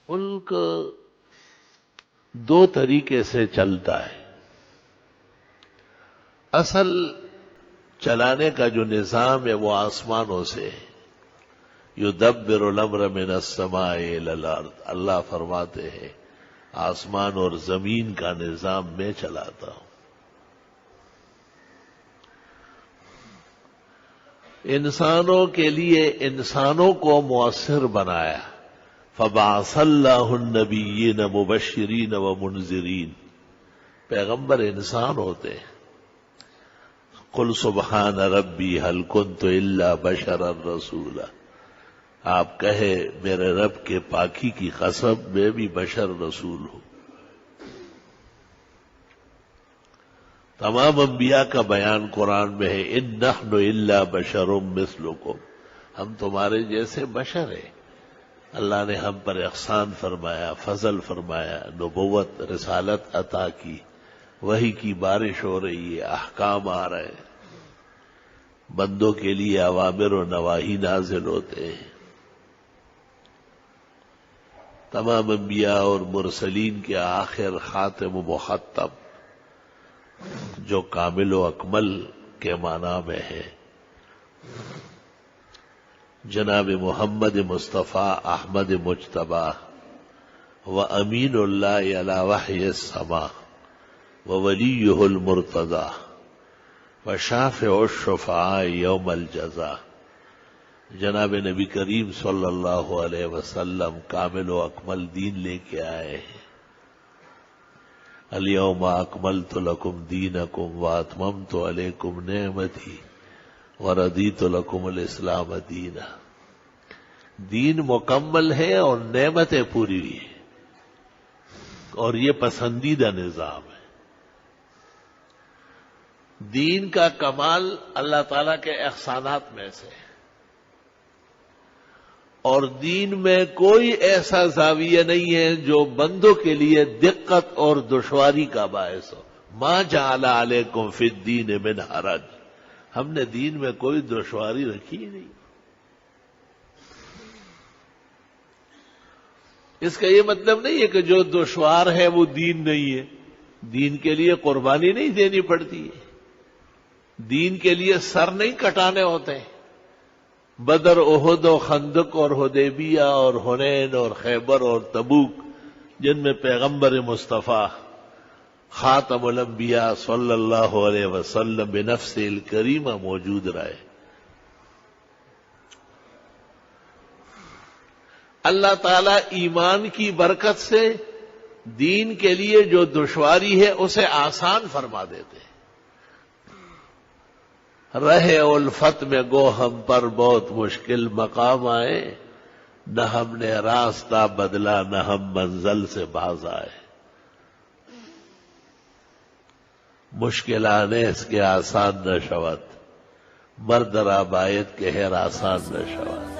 ملک دو طریقے سے چلتا ہے. اصل چلانے کا جو نظام ہے وہ آسمانوں سے ہے. یدبر الامر من السماء الی الارض. اللہ فرماتے ہیں آسمان اور زمین کا نظام میں چلاتا ہوں. انسانوں کے لیے انسانوں کو مؤثر بنایا. فبعث اللہ النبیین مبشرین ومنذرین. پیغمبر انسان ہوتے ہیں. قل سبحان ربی هل کنت الا بشرا رسولا. آپ کہے میرے رب کے پاکی کی قسم میں بھی بشر رسول ہوں. تمام انبیاء کا بیان قرآن میں ہے ان نحن الا بشر مثلکم. ہم تمہارے جیسے بشر ہیں. اللہ نے ہم پر احسان فرمایا، فضل فرمایا، نبوت رسالت عطا کی، وحی کی بارش ہو رہی ہے، احکام آ رہے ہیں، بندوں کے لیے اوامر و نواہی نازل ہوتے ہیں. تمام انبیاء اور مرسلین کے آخر خاتم و مختم جو کامل و اکمل کے معنی میں ہے جناب محمد مصطفیٰ احمد مجتبیٰ و امین اللہ علی وحی السماء و ولیہ المرتضیٰ و شافع الشفعاء یوم الجزاء. جناب نبی کریم صلی اللہ علیہ وسلم کامل و اکمل دین لے کے آئے ہیں. الیوم اکملت لکم دینکم واتممت علیکم نعمتی وردیت لکم الاسلام دینا. دین مکمل ہے اور نعمتیں پوری ہوئی ہیں اور یہ پسندیدہ نظام ہے. دین کا کمال اللہ تعالیٰ کے احسانات میں سے ہے اور دین میں کوئی ایسا زاویہ نہیں ہے جو بندوں کے لیے دقت اور دشواری کا باعث ہو. ما جعل علیکم فی الدین من حرج. ہم نے دین میں کوئی دشواری رکھی ہی نہیں. اس کا یہ مطلب نہیں ہے کہ جو دشوار ہے وہ دین نہیں ہے. دین کے لیے قربانی نہیں دینی پڑتی ہے. دین کے لیے سر نہیں کٹانے ہوتے. بدر، احد و خندق اور حدیبیہ اور حنین اور خیبر اور تبوک جن میں پیغمبر مصطفیٰ خاتم الانبیاء صلی اللہ علیہ وسلم بنفس الکریمہ موجود رہے. اللہ تعالیٰ ایمان کی برکت سے دین کے لیے جو دشواری ہے اسے آسان فرما دیتے. رہے الفت میں گو ہم پر بہت مشکل مقام آئے، نہ ہم نے راستہ بدلا نہ ہم منزل سے باز آئے. مشکل آنے اس کے آسان نہ شود، مرد را باید کہ ہر آسان نہ شود.